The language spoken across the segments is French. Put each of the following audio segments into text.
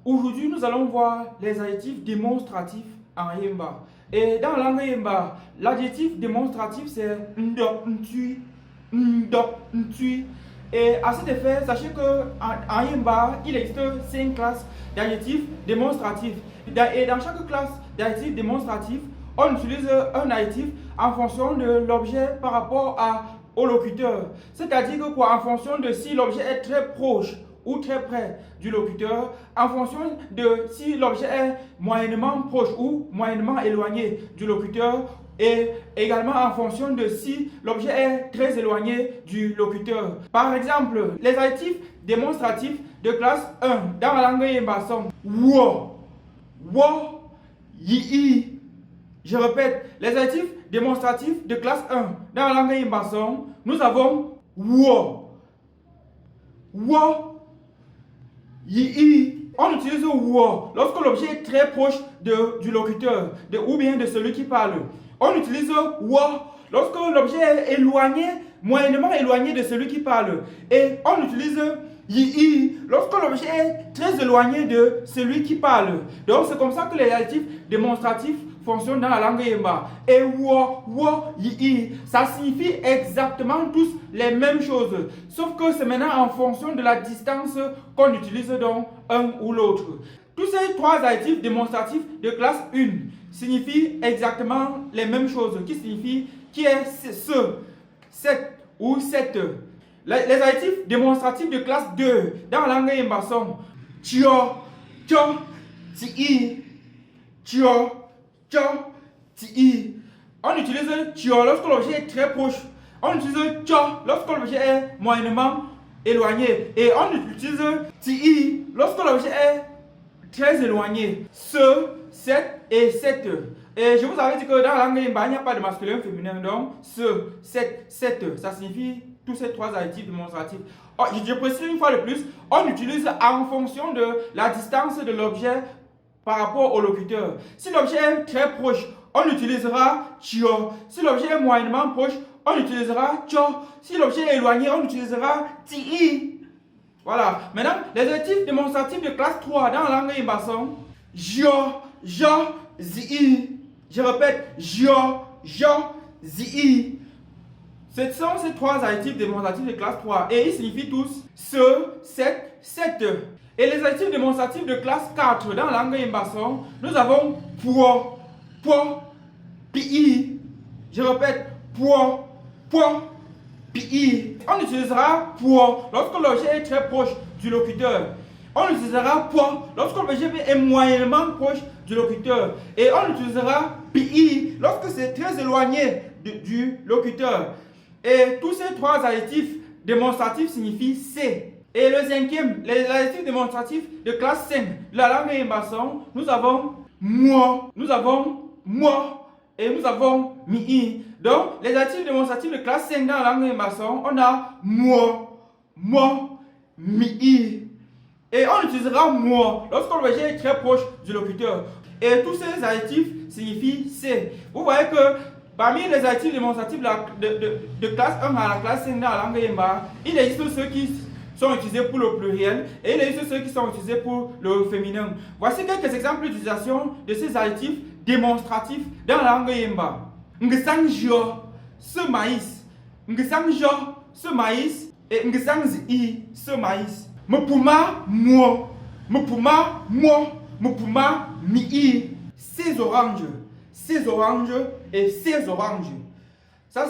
Aujourd'hui, nous allons voir les adjectifs démonstratifs en Yemba. Et dans la langue Yemba, l'adjectif démonstratif c'est ndok ntui, ndok ntui. Et à cet effet, sachez qu'en Yemba, il existe 5 classes d'adjectifs démonstratifs. Et dans chaque classe d'adjectifs démonstratifs, on utilise un adjectif en fonction de l'objet par rapport au locuteur. C'est-à-dire que quoi, en fonction de si l'objet est très proche ou très près du locuteur, en fonction de si l'objet est moyennement proche ou moyennement éloigné du locuteur, et également en fonction de si l'objet est très éloigné du locuteur. Par exemple, les adjectifs démonstratifs de classe 1 dans la langue Yemba sont wo, wo, yi. Je répète, les adjectifs démonstratifs de classe 1 dans la langue Yemba sont, nous avons wo, wo, yi. On utilise wo lorsque l'objet est très proche du locuteur ou bien de celui qui parle. On utilise wo lorsque l'objet est éloigné, moyennement éloigné de celui qui parle. Et on utilise yi lorsque l'objet est très éloigné de celui qui parle. Donc c'est comme ça que les adjectifs démonstratifs fonctionnent dans la langue Yemba. Et wo, yi, ça signifie exactement tous les mêmes choses. Sauf que c'est maintenant en fonction de la distance qu'on utilise dans un ou l'autre. Tous ces 3 adjectifs démonstratifs de classe 1 signifient exactement les mêmes choses. Qui est ce, cette ou cette. Les adjectifs démonstratifs de classe 2 dans la langue Yemba sont tio, tio, ti, tio, tio, ti. On utilise tio lorsque l'objet est très proche. On utilise tio lorsque l'objet est moyennement éloigné. Et on utilise ti lorsque l'objet est très éloigné. Ce, cette et cette. Et je vous avais dit que dans la langue Yemba, il n'y a pas de masculin féminin. Donc, ce, cette, ça signifie tous ces 3 adjectifs démonstratifs. Oh, je précise une fois de plus, on utilise en fonction de la distance de l'objet par rapport au locuteur. Si l'objet est très proche, on utilisera tio. Si l'objet est moyennement proche, on utilisera tio. Si l'objet est éloigné, on utilisera ti. Voilà. Maintenant, les adjectifs démonstratifs de classe 3 dans la langue Yemba sont jo, zi. Je répète, jo, zi. Ce sont ces 3 adjectifs démonstratifs de classe 3 et ils signifient tous ce, cette. Et les adjectifs démonstratifs de classe 4 dans la langue Yemba sont, nous avons po, pi. Je répète, po, pi. On utilisera po lorsque l'objet est très proche du locuteur. On utilisera po lorsque l'objet est moyennement proche du locuteur. Et on utilisera pi lorsque c'est très éloigné du locuteur. Et tous ces 3 adjectifs démonstratifs signifient c'est. Et le 5e, les adjectifs démonstratifs de classe 5 de la langue Yemba sont, nous avons moi, nous avons moi et nous avons mi. Donc, les adjectifs démonstratifs de classe 5 dans la langue Yemba sont, on a moi, mi. Et on utilisera moi lorsque l'objet est très proche du locuteur. Et tous ces adjectifs signifient c'est. Vous voyez que parmi les adjectifs démonstratifs de classe 1 à la classe 5 dans la langue Yemba, il existe ceux qui sont utilisés pour le pluriel et il existe ceux qui sont utilisés pour le féminin. Voici quelques exemples d'utilisation de ces adjectifs démonstratifs dans la langue Yemba. Ngesangjo, ce maïs. Ngesangjo, ce maïs. Et ngesangzi, ce maïs. Mepuma, moi. Mepuma, moi. Mepuma, mi. Ces oranges et ces oranges. Ça,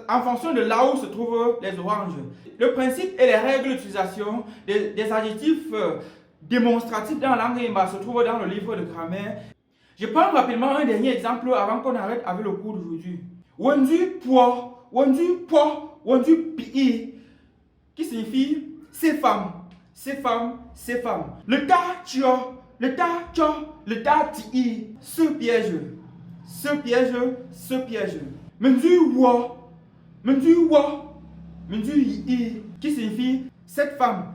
en fonction de là où se trouvent les oranges. Le principe et les règles d'utilisation des adjectifs démonstratifs dans la langue Yemba se trouvent dans le livre de grammaire. Je prends rapidement un dernier exemple avant qu'on arrête avec le cours d'aujourd'hui. Wendu po, wendu pi, qui signifie ces femmes. Le ta tio, le ta ti, ce piège. Mendu wo, mendu yi, qui signifie cette femme.